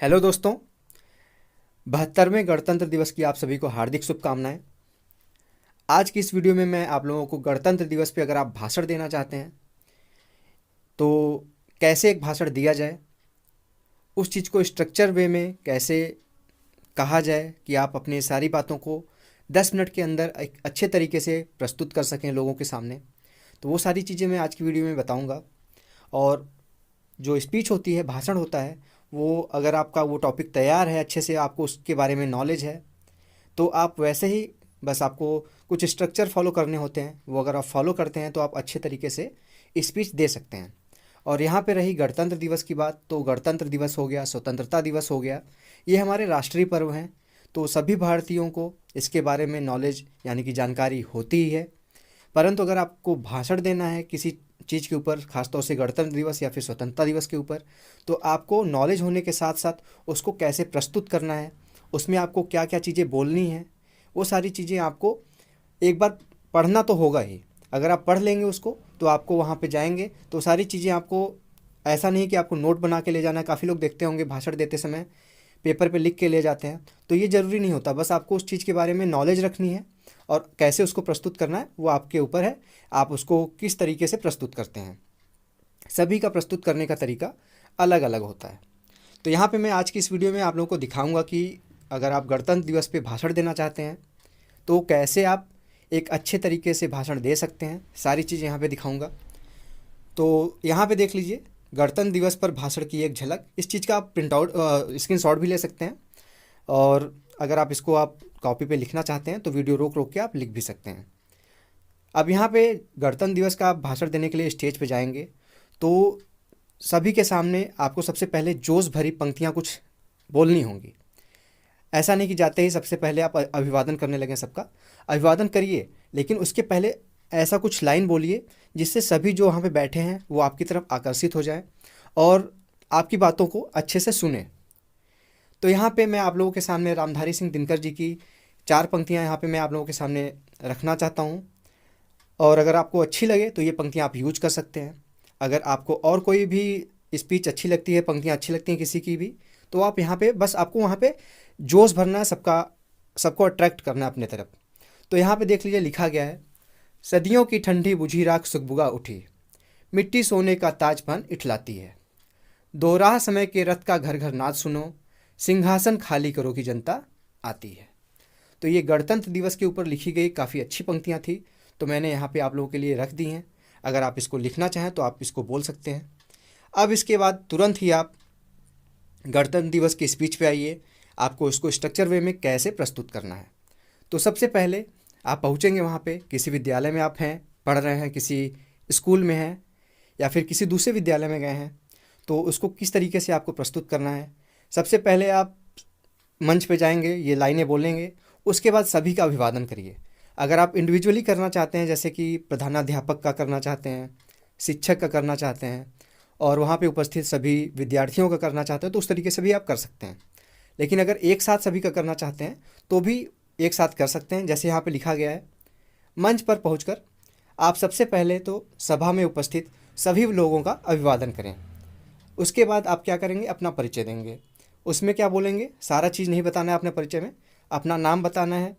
Hello दोस्तों, 72वें गणतंत्र दिवस की आप सभी को हार्दिक शुभकामनाएं। आज की इस वीडियो में मैं आप लोगों को गणतंत्र दिवस पे अगर आप भाषण देना चाहते हैं तो कैसे एक भाषण दिया जाए, उस चीज़ को स्ट्रक्चर वे में कैसे कहा जाए कि आप अपनी सारी बातों को 10 मिनट के अंदर एक अच्छे तरीके से प्रस्तुत कर सकें लोगों के सामने। तो वो सारी चीज़ें मैं आज की वीडियो में बताऊँगा। और जो स्पीच होती है, भाषण होता है, वो अगर आपका वो टॉपिक तैयार है, अच्छे से आपको उसके बारे में नॉलेज है, तो आप वैसे ही बस आपको कुछ स्ट्रक्चर फॉलो करने होते हैं। वो अगर आप फॉलो करते हैं तो आप अच्छे तरीके से स्पीच दे सकते हैं। और यहाँ पे रही गणतंत्र दिवस की बात, तो गणतंत्र दिवस हो गया, स्वतंत्रता दिवस हो गया, ये हमारे राष्ट्रीय पर्व हैं। तो सभी भारतीयों को इसके बारे में नॉलेज यानी कि जानकारी होती ही है। परंतु अगर आपको भाषण देना है किसी चीज़ के ऊपर, खासतौर से गणतंत्र दिवस या फिर स्वतंत्रता दिवस के ऊपर, तो आपको नॉलेज होने के साथ साथ उसको कैसे प्रस्तुत करना है, उसमें आपको क्या क्या चीज़ें बोलनी हैं, वो सारी चीज़ें आपको एक बार पढ़ना तो होगा ही। अगर आप पढ़ लेंगे उसको तो आपको वहाँ पे जाएंगे तो सारी चीज़ें आपको, ऐसा नहीं कि आपको नोट बना के ले जाना है। काफ़ी लोग देखते होंगे भाषण देते समय पेपर पे लिख के ले जाते हैं, तो ये ज़रूरी नहीं होता। बस आपको उस चीज़ के बारे में नॉलेज रखनी है और कैसे उसको प्रस्तुत करना है वो आपके ऊपर है, आप उसको किस तरीके से प्रस्तुत करते हैं। सभी का प्रस्तुत करने का तरीका अलग अलग होता है। तो यहाँ पे मैं आज की इस वीडियो में आप लोगों को दिखाऊंगा कि अगर आप गणतंत्र दिवस पे भाषण देना चाहते हैं तो कैसे आप एक अच्छे तरीके से भाषण दे सकते हैं, सारी चीज़ यहाँ पे दिखाऊंगा। तो यहाँ पे देख लीजिए, गणतंत्र दिवस पर भाषण की एक झलक। इस चीज़ का आप प्रिंट आउट स्क्रीनशॉट भी ले सकते हैं, और अगर आप इसको आप कॉपी पे लिखना चाहते हैं तो वीडियो रोक रोक के आप लिख भी सकते हैं। अब यहाँ पे गणतंत्र दिवस का आप भाषण देने के लिए स्टेज पे जाएंगे तो सभी के सामने आपको सबसे पहले जोश भरी पंक्तियाँ कुछ बोलनी होंगी। ऐसा नहीं कि जाते ही सबसे पहले आप अभिवादन करने लगें। सबका अभिवादन करिए, लेकिन उसके पहले ऐसा कुछ लाइन बोलिए जिससे सभी जो वहाँ पे बैठे हैं वो आपकी तरफ आकर्षित हो जाए और आपकी बातों को अच्छे से सुने। तो यहाँ पे मैं आप लोगों के सामने रामधारी सिंह दिनकर जी की 4 पंक्तियाँ यहाँ पे मैं आप लोगों के सामने रखना चाहता हूँ, और अगर आपको अच्छी लगे तो ये पंक्तियाँ आप यूज कर सकते हैं। अगर आपको और कोई भी स्पीच अच्छी लगती है, पंक्तियाँ अच्छी लगती हैं किसी की भी, तो आप यहाँ पे बस आपको वहाँ पे जोश भरना है, सबको अट्रैक्ट करना है अपने तरफ। तो यहाँ पे देख लीजिए, लिखा गया है, सदियों की ठंडी बुझी राख सुगबुगा उठी, मिट्टी सोने का ताजपन इठलाती है, दोराह समय के रथ का घर घर नाद सुनो, सिंहासन खाली करो की जनता आती है। तो ये गणतंत्र दिवस के ऊपर लिखी गई काफ़ी अच्छी पंक्तियाँ थी, तो मैंने यहाँ पे आप लोगों के लिए रख दी हैं। अगर आप इसको लिखना चाहें तो आप इसको बोल सकते हैं। अब इसके बाद तुरंत ही आप गणतंत्र दिवस की स्पीच पे आइए, आपको इसको स्ट्रक्चर वे में कैसे प्रस्तुत करना है। तो सबसे पहले आप पहुँचेंगे वहाँ पे, किसी विद्यालय में आप हैं, पढ़ रहे हैं, किसी स्कूल में हैं या फिर किसी दूसरे विद्यालय में गए हैं, तो उसको किस तरीके से आपको प्रस्तुत करना है। सबसे पहले आप मंच पे जाएंगे, ये लाइनें बोलेंगे, उसके बाद सभी का अभिवादन करिए। अगर आप इंडिविजुअली करना चाहते हैं, जैसे कि प्रधानाध्यापक का करना चाहते हैं, शिक्षक का करना चाहते हैं, और वहाँ पे उपस्थित सभी विद्यार्थियों का करना चाहते हैं, तो उस तरीके से भी आप कर सकते हैं। लेकिन अगर एक साथ सभी का करना चाहते हैं तो भी एक साथ कर सकते हैं। जैसे यहाँ पे लिखा गया है, मंच पर पहुंचकर आप सबसे पहले तो सभा में उपस्थित सभी लोगों का अभिवादन करें। उसके बाद आप क्या करेंगे, अपना परिचय देंगे। उसमें क्या बोलेंगे, सारा चीज़ नहीं बताना है अपने परिचय में, अपना नाम बताना है,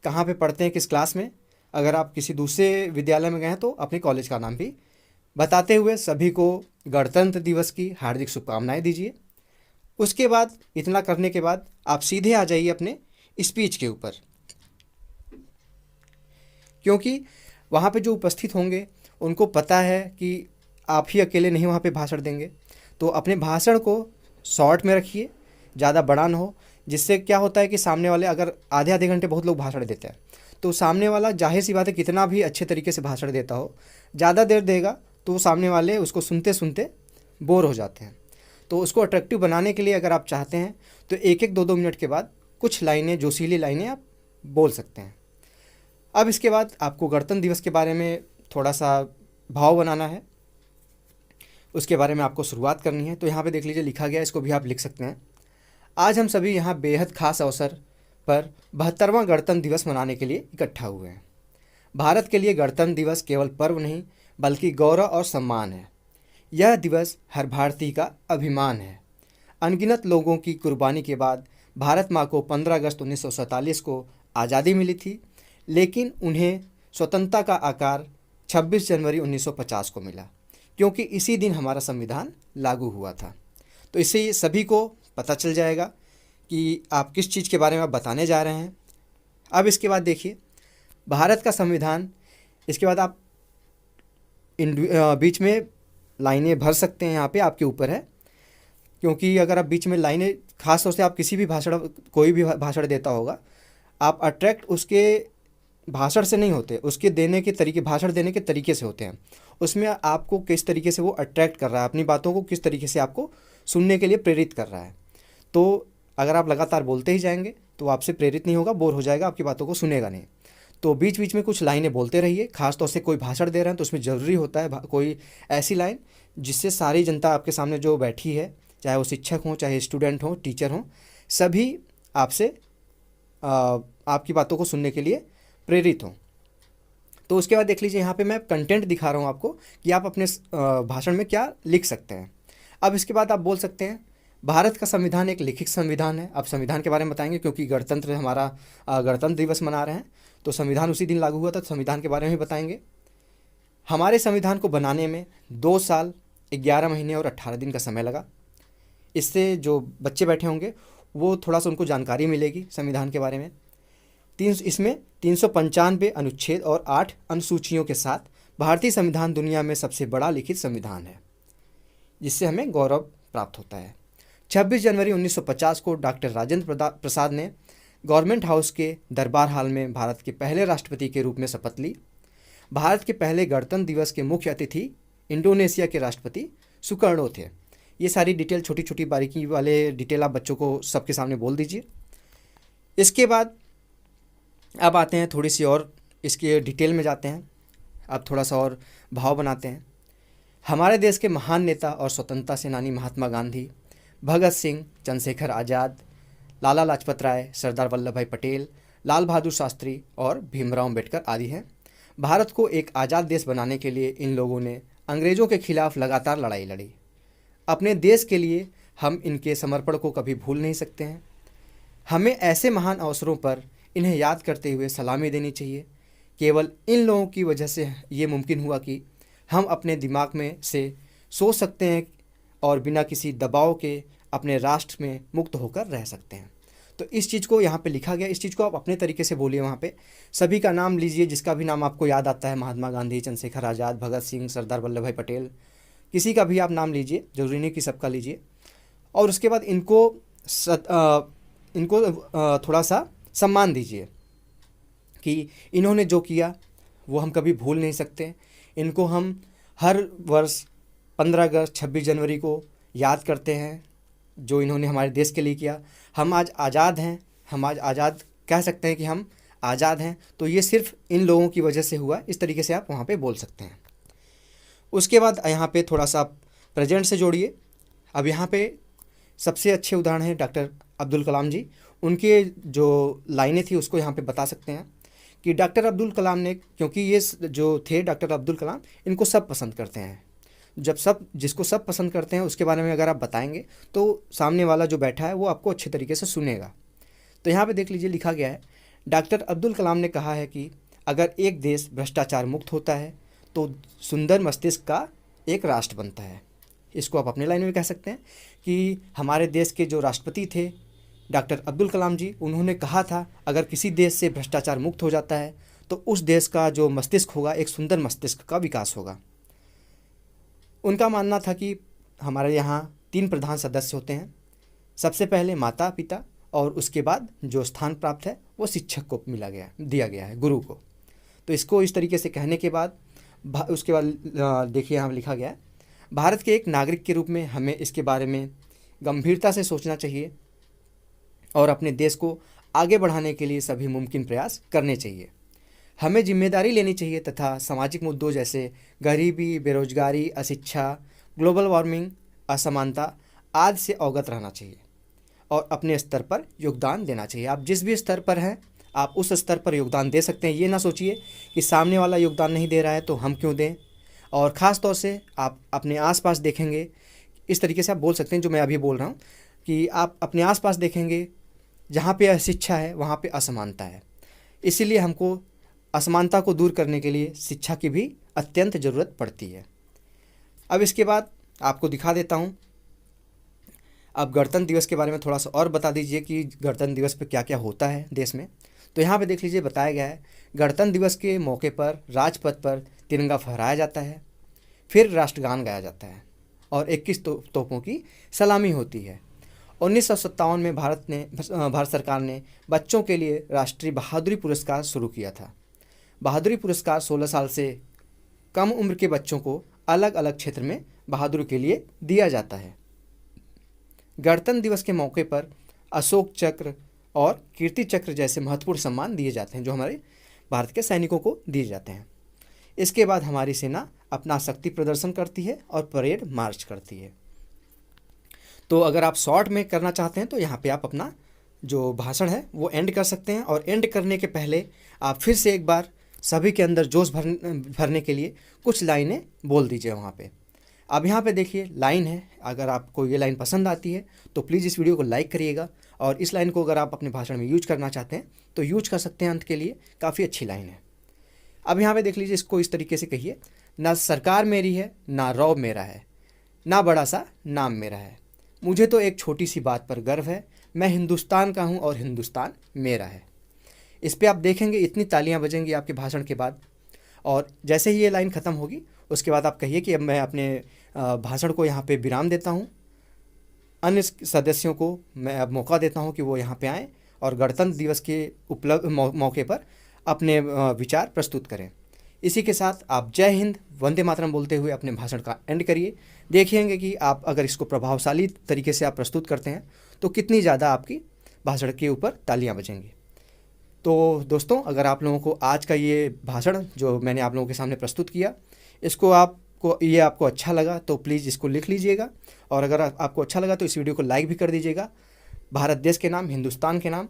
कहाँ पे पढ़ते हैं, किस क्लास में। अगर आप किसी दूसरे विद्यालय में गए हैं तो अपने कॉलेज का नाम भी बताते हुए सभी को गणतंत्र दिवस की हार्दिक शुभकामनाएं दीजिए। उसके बाद इतना करने के बाद आप सीधे आ जाइए अपने स्पीच के ऊपर, क्योंकि वहाँ पे जो उपस्थित होंगे उनको पता है कि आप ही अकेले नहीं वहाँ पे भाषण देंगे। तो अपने भाषण को शॉर्ट में रखिए, ज़्यादा बड़ा ना हो, जिससे क्या होता है कि सामने वाले, अगर आधे आधे घंटे बहुत लोग भाषण देते हैं, तो सामने वाला जाहिर सी बात है कितना भी अच्छे तरीके से भाषण देता हो, ज़्यादा देर देगा तो सामने वाले उसको सुनते सुनते बोर हो जाते हैं। तो उसको अट्रैक्टिव बनाने के लिए अगर आप चाहते हैं तो एक एक 2-2 मिनट के बाद कुछ लाइनें, जोशीली लाइनें आप बोल सकते हैं। अब इसके बाद आपको गणतंत्र दिवस के बारे में थोड़ा सा भाव बनाना है, उसके बारे में आपको शुरुआत करनी है। तो यहाँ पे देख लीजिए, लिखा गया, इसको भी आप लिख सकते हैं। आज हम सभी यहाँ बेहद खास अवसर पर 72वां गणतंत्र दिवस मनाने के लिए इकट्ठा हुए हैं। भारत के लिए गणतंत्र दिवस केवल पर्व नहीं बल्कि गौरव और सम्मान है। यह दिवस हर भारतीय का अभिमान है। अनगिनत लोगों की कुर्बानी के बाद भारत माँ को 15 अगस्त 1947 को आज़ादी मिली थी, लेकिन उन्हें स्वतंत्रता का आकार 26 जनवरी 1950 को मिला, क्योंकि इसी दिन हमारा संविधान लागू हुआ था। तो इससे सभी को पता चल जाएगा कि आप किस चीज़ के बारे में आप बताने जा रहे हैं। अब इसके बाद देखिए भारत का संविधान, इसके बाद आप बीच में लाइनें भर सकते हैं, यहाँ पे आपके ऊपर है, क्योंकि अगर आप बीच में लाइनें, खास तौर से आप किसी भी भाषण, कोई भी भाषण देता होगा, आप अट्रैक्ट उसके भाषण से नहीं होते, उसके देने के तरीके, भाषण देने के तरीके से होते हैं। उसमें आपको किस तरीके से वो अट्रैक्ट कर रहा है, अपनी बातों को किस तरीके से आपको सुनने के लिए प्रेरित कर रहा है। तो अगर आप लगातार बोलते ही जाएंगे तो आपसे प्रेरित नहीं होगा, बोर हो जाएगा, आपकी बातों को सुनेगा नहीं। तो बीच बीच में कुछ लाइनें बोलते रहिए। खास तौर से कोई भाषण दे रहे हैं तो उसमें ज़रूरी होता है कोई ऐसी लाइन जिससे सारी जनता आपके सामने जो बैठी है, चाहे वो शिक्षक हों, चाहे स्टूडेंट हों, टीचर हों, सभी आपसे आपकी बातों को सुनने के लिए प्रेरित हों। तो उसके बाद देख लीजिए यहाँ पे मैं कंटेंट दिखा रहा हूँ आपको कि आप अपने भाषण में क्या लिख सकते हैं। अब इसके बाद आप बोल सकते हैं भारत का संविधान एक लिखित संविधान है। अब संविधान के बारे में बताएंगे, क्योंकि गणतंत्र हमारा गणतंत्र दिवस मना रहे हैं, तो संविधान उसी दिन लागू हुआ था, तो संविधान के बारे में भी बताएंगे। हमारे संविधान को बनाने में 2 साल 11 महीने और 18 दिन का समय लगा। इससे जो बच्चे बैठे होंगे वो थोड़ा सा उनको जानकारी मिलेगी संविधान के बारे में। इसमें 395 अनुच्छेद और 8 अनुसूचियों के साथ भारतीय संविधान दुनिया में सबसे बड़ा लिखित संविधान है, जिससे हमें गौरव प्राप्त होता है। 26 जनवरी 1950 को डॉक्टर राजेंद्र प्रसाद ने गवर्नमेंट हाउस के दरबार हॉल में भारत के पहले राष्ट्रपति के रूप में शपथ ली। भारत के पहले गणतंत्र दिवस के मुख्य अतिथि इंडोनेशिया के राष्ट्रपति सुकर्णो थे। ये सारी डिटेल, छोटी छोटी बारीकी वाले डिटेल आप बच्चों को सबके सामने बोल दीजिए। इसके बाद अब आते हैं थोड़ी सी और इसके डिटेल में जाते हैं, अब थोड़ा सा और भाव बनाते हैं। हमारे देश के महान नेता और स्वतंत्रता सेनानी महात्मा गांधी, भगत सिंह, चंद्रशेखर आज़ाद, लाला लाजपत राय, सरदार वल्लभ भाई पटेल, लाल बहादुर शास्त्री और भीमराव अम्बेडकर आदि हैं। भारत को एक आज़ाद देश बनाने के लिए इन लोगों ने अंग्रेज़ों के खिलाफ लगातार लड़ाई लड़ी। अपने देश के लिए हम इनके समर्पण को कभी भूल नहीं सकते हैं। हमें ऐसे महान अवसरों पर इन्हें याद करते हुए सलामी देनी चाहिए। केवल इन लोगों की वजह से ये मुमकिन हुआ कि हम अपने दिमाग में से सोच सकते हैं और बिना किसी दबाव के अपने राष्ट्र में मुक्त होकर रह सकते हैं। तो इस चीज़ को यहाँ पे लिखा गया, इस चीज़ को आप अपने तरीके से बोलिए। वहाँ पे सभी का नाम लीजिए, जिसका भी नाम आपको याद आता है, महात्मा गांधी, चंद्रशेखर आज़ाद, भगत सिंह, सरदार वल्लभ भाई पटेल, किसी का भी आप नाम लीजिए, जरूरी नहीं कि सबका लीजिए। और उसके बाद इनको थोड़ा सा सम्मान दीजिए कि इन्होंने जो किया वो हम कभी भूल नहीं सकते। इनको हम हर वर्ष 15 अगस्त, 26 जनवरी को याद करते हैं, जो इन्होंने हमारे देश के लिए किया। हम आज आज़ाद हैं, हम आज आज़ाद कह सकते हैं कि हम आज़ाद हैं, तो ये सिर्फ इन लोगों की वजह से हुआ। इस तरीके से आप वहाँ पे बोल सकते हैं। उसके बाद यहाँ पे थोड़ा सा प्रेजेंट से जोड़िए। अब यहाँ पे सबसे अच्छे उदाहरण हैं डॉक्टर अब्दुल कलाम जी। उनके जो लाइनें थी उसको यहाँ पे बता सकते हैं कि डॉक्टर अब्दुल कलाम ने, क्योंकि ये जो थे डॉक्टर अब्दुल कलाम, इनको सब पसंद करते हैं। जब सब जिसको सब पसंद करते हैं उसके बारे में अगर आप बताएंगे तो सामने वाला जो बैठा है वो आपको अच्छे तरीके से सुनेगा। तो यहाँ पे देख लीजिए, लिखा गया है, डॉक्टर अब्दुल कलाम ने कहा है कि अगर एक देश भ्रष्टाचार मुक्त होता है तो सुंदर मस्तिष्क का एक राष्ट्र बनता है। इसको आप अपने लाइन में कह सकते हैं कि हमारे देश के जो राष्ट्रपति थे डॉक्टर अब्दुल कलाम जी, उन्होंने कहा था अगर किसी देश से भ्रष्टाचार मुक्त हो जाता है तो उस देश का जो मस्तिष्क होगा एक सुंदर मस्तिष्क का विकास होगा। उनका मानना था कि हमारे यहाँ 3 प्रधान सदस्य होते हैं, सबसे पहले माता पिता और उसके बाद जो स्थान प्राप्त है वो शिक्षक को दिया गया है, गुरु को। तो इसको इस तरीके से कहने के बाद उसके बाद देखिए यहाँ लिखा गया है, भारत के एक नागरिक के रूप में हमें इसके बारे में गंभीरता से सोचना चाहिए और अपने देश को आगे बढ़ाने के लिए सभी मुमकिन प्रयास करने चाहिए। हमें जिम्मेदारी लेनी चाहिए तथा सामाजिक मुद्दों जैसे गरीबी, बेरोजगारी, अशिक्षा, ग्लोबल वार्मिंग, असमानता आदि से अवगत रहना चाहिए और अपने स्तर पर योगदान देना चाहिए। आप जिस भी स्तर पर हैं आप उस स्तर पर योगदान दे सकते हैं। ये ना सोचिए कि सामने वाला योगदान नहीं दे रहा है तो हम क्यों दें। और ख़ास तौर से आप अपने आसपास देखेंगे, इस तरीके से आप बोल सकते हैं जो मैं अभी बोल रहा हूँ, कि आप अपने आसपास देखेंगे जहाँ पे अशिक्षा है वहाँ पे असमानता है। इसीलिए हमको असमानता को दूर करने के लिए शिक्षा की भी अत्यंत ज़रूरत पड़ती है। अब इसके बाद आपको दिखा देता हूँ, अब गणतंत्र दिवस के बारे में थोड़ा सा और बता दीजिए कि गणतंत्र दिवस पे क्या क्या होता है देश में। तो यहाँ पे देख लीजिए, बताया गया है गणतंत्र दिवस के मौके पर राजपथ पर तिरंगा फहराया जाता है, फिर राष्ट्रगान गाया जाता है और 21 तोपों की सलामी होती है। 1957 में भारत सरकार ने बच्चों के लिए राष्ट्रीय बहादुरी पुरस्कार शुरू किया था। बहादुरी पुरस्कार 16 साल से कम उम्र के बच्चों को अलग अलग क्षेत्र में बहादुरी के लिए दिया जाता है। गणतंत्र दिवस के मौके पर अशोक चक्र और कीर्ति चक्र जैसे महत्वपूर्ण सम्मान दिए जाते हैं, जो हमारे भारत के सैनिकों को दिए जाते हैं। इसके बाद हमारी सेना अपना शक्ति प्रदर्शन करती है और परेड मार्च करती है। तो अगर आप शॉर्ट में करना चाहते हैं तो यहाँ पे आप अपना जो भाषण है वो एंड कर सकते हैं, और एंड करने के पहले आप फिर से एक बार सभी के अंदर जोश भरने के लिए कुछ लाइनें बोल दीजिए वहाँ पे। अब यहाँ पे देखिए लाइन है, अगर आपको ये लाइन पसंद आती है तो प्लीज़ इस वीडियो को लाइक करिएगा, और इस लाइन को अगर आप अपने भाषण में यूज करना चाहते हैं तो यूज कर सकते हैं, अंत के लिए काफ़ी अच्छी लाइन है। अब यहाँ पे देख लीजिए, इसको इस तरीके से कहिए, ना सरकार मेरी है ना रौब मेरा है, ना बड़ा सा नाम मेरा है, मुझे तो एक छोटी सी बात पर गर्व है, मैं हिंदुस्तान का हूँ और हिंदुस्तान मेरा है। इस पर आप देखेंगे इतनी तालियां बजेंगी आपके भाषण के बाद, और जैसे ही ये लाइन ख़त्म होगी उसके बाद आप कहिए कि अब मैं अपने भाषण को यहाँ पे विराम देता हूँ। अन्य सदस्यों को मैं अब मौका देता हूँ कि वो यहाँ पे आएँ और गणतंत्र दिवस के मौके पर अपने विचार प्रस्तुत करें। इसी के साथ आप जय हिंद वंदे मातरम बोलते हुए अपने भाषण का एंड करिए। देखिएंगे कि आप अगर इसको प्रभावशाली तरीके से आप प्रस्तुत करते हैं तो कितनी ज़्यादा आपकी भाषण के ऊपर तालियां बजेंगी। तो दोस्तों, अगर आप लोगों को आज का ये भाषण जो मैंने आप लोगों के सामने प्रस्तुत किया, इसको आपको अच्छा लगा तो प्लीज़ इसको लिख लीजिएगा, और अगर आपको अच्छा लगा तो इस वीडियो को लाइक भी कर दीजिएगा, भारत देश के नाम, हिंदुस्तान के नाम।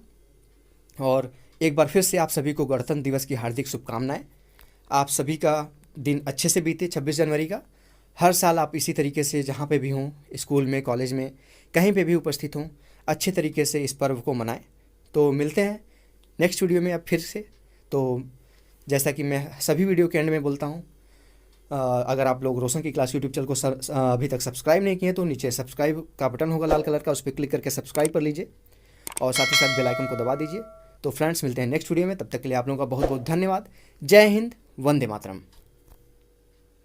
और एक बार फिर से आप सभी को गणतंत्र दिवस की हार्दिक शुभकामनाएं। आप सभी का दिन अच्छे से बीते 26 जनवरी का। हर साल आप इसी तरीके से जहाँ पे भी हों, स्कूल में, कॉलेज में, कहीं पे भी उपस्थित हों, अच्छे तरीके से इस पर्व को मनाएं। तो मिलते हैं नेक्स्ट वीडियो में अब फिर से। तो जैसा कि मैं सभी वीडियो के एंड में बोलता हूँ, अगर आप लोग रोशन की क्लास यूट्यूब चैनल को अभी तक सब्सक्राइब नहीं किए तो नीचे सब्सक्राइब का बटन होगा लाल कलर का, उस पर क्लिक करके सब्सक्राइब कर लीजिए और साथ ही साथ बेल आइकन को दबा दीजिए। तो फ्रेंड्स, मिलते हैं नेक्स्ट वीडियो में, तब तक के लिए आप लोगों का बहुत बहुत धन्यवाद। जय हिंद, वंदे मातरम।